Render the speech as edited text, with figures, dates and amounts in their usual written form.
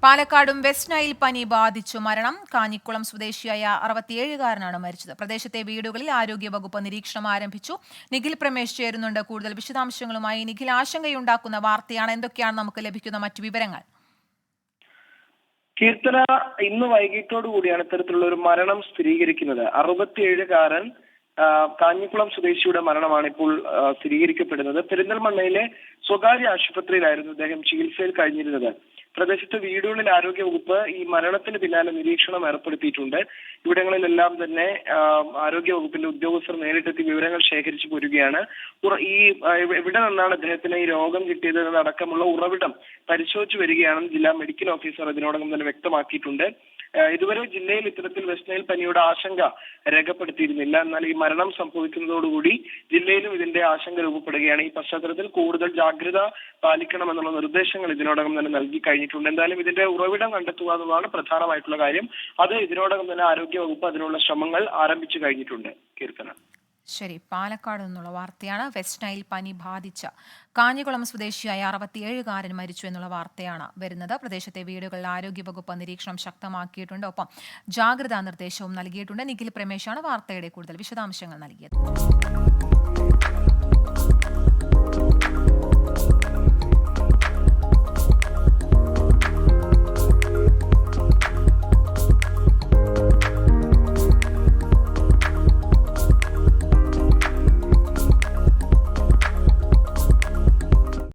പാലക്കാടും west Nile പനി ബാധിച്ചു മരണം. കാഞ്ഞിക്കുളം സ്വദേശിയായ 67-കാരനാണ് മരിച്ചത്. പ്രദേശത്തെ വീടുകളിൽ ആരോഗ്യവകുപ്പ് നിരീക്ഷണം ആരംഭിച്ചു. നിഖിൽ പ്രമേശ് ചേരുന്നുണ്ട്. കൂടുതൽ വിശദാംശങ്ങളുമായി നിഖിൽ, ആശങ്കയുണ്ടാക്കുന്ന വാർത്തയാണ്. എന്തൊക്കെയാണ് നമുക്ക് ലഭിക്കുന്ന മറ്റു വിവരങ്ങൾ? കീർത്തന, ഇന്ന് വൈകിട്ടോടു കൂടിയാണ് ഇത്തരത്തിലുള്ള ഒരു മരണം സ്ഥിരീകരിക്കുന്നത്. 67-കാരൻ കാഞ്ഞിക്കുളം സ്വദേശിയുടെ മരണമാണ് ഇപ്പോൾ സ്ഥിരീകരിക്കപ്പെടുന്നത്. പെരിന്തൽമണ്ണയിലെ സ്വകാര്യ ആശുപത്രിയിലായിരുന്നു അദ്ദേഹം ചികിത്സയിൽ കഴിഞ്ഞിരുന്നത്. പ്രദേശത്തെ വീടുകളിൽ ആരോഗ്യവകുപ്പ് ഈ മരണത്തിന് പിന്നാലെ നിരീക്ഷണം ഏർപ്പെടുത്തിയിട്ടുണ്ട്. ഇവിടങ്ങളിലെല്ലാം തന്നെ ആരോഗ്യവകുപ്പിന്റെ ഉദ്യോഗസ്ഥർ നേരിട്ടെത്തി വിവരങ്ങൾ ശേഖരിച്ചു പോരുകയാണ്. എവിടെ നിന്നാണ് അദ്ദേഹത്തിന് ഈ രോഗം കിട്ടിയത് എന്നതടക്കമുള്ള ഉറവിടം പരിശോധിച്ചു വരികയാണെന്ന് ജില്ലാ മെഡിക്കൽ ഓഫീസർ ഇതിനോടകം തന്നെ വ്യക്തമാക്കിയിട്ടുണ്ട്. ഇതുവരെ ജില്ലയിൽ ഇത്തരത്തിൽ വെസ്റ്റ് നൈൽ പനിയുടെ ആശങ്ക രേഖപ്പെടുത്തിയിരുന്നില്ല. എന്നാൽ ഈ മരണം സംഭവിക്കുന്നതോടുകൂടി ജില്ലയിലും ഇതിന്റെ ആശങ്ക രൂപപ്പെടുകയാണ്. ഈ പശ്ചാത്തലത്തിൽ കൂടുതൽ ജാഗ്രത പാലിക്കണമെന്നുള്ള നിർദ്ദേശങ്ങൾ ഇതിനോടകം തന്നെ നൽകി കഴിഞ്ഞിട്ടുണ്ട്. എന്തായാലും ഇതിന്റെ ഉറവിടം കണ്ടെത്തുക എന്നുള്ളതാണ് പ്രധാനമായിട്ടുള്ള കാര്യം. അത് ഇതിനോടകം തന്നെ ആരോഗ്യവകുപ്പ് അതിനുള്ള ശ്രമങ്ങൾ ആരംഭിച്ചു കഴിഞ്ഞിട്ടുണ്ട്. കീർത്തന, ശരി, പാലക്കാട് നിന്നുള്ള വാർത്തയാണ്. വെസ്റ്റ് നൈൽ പനി ബാധിച്ച കാഞ്ഞിക്കുളം സ്വദേശിയായ 67-കാരൻ മരിച്ചു എന്നുള്ള വാർത്തയാണ് വരുന്നത്. പ്രദേശത്തെ വീടുകളിൽ ആരോഗ്യവകുപ്പ് നിരീക്ഷണം ശക്തമാക്കിയിട്ടുണ്ട്. ഒപ്പം ജാഗ്രതാ നിർദ്ദേശവും നൽകിയിട്ടുണ്ട്. നിഖിൽ പ്രമേശാണ് വാർത്തയുടെ കൂടുതൽ വിശദാംശങ്ങൾ നൽകിയത്.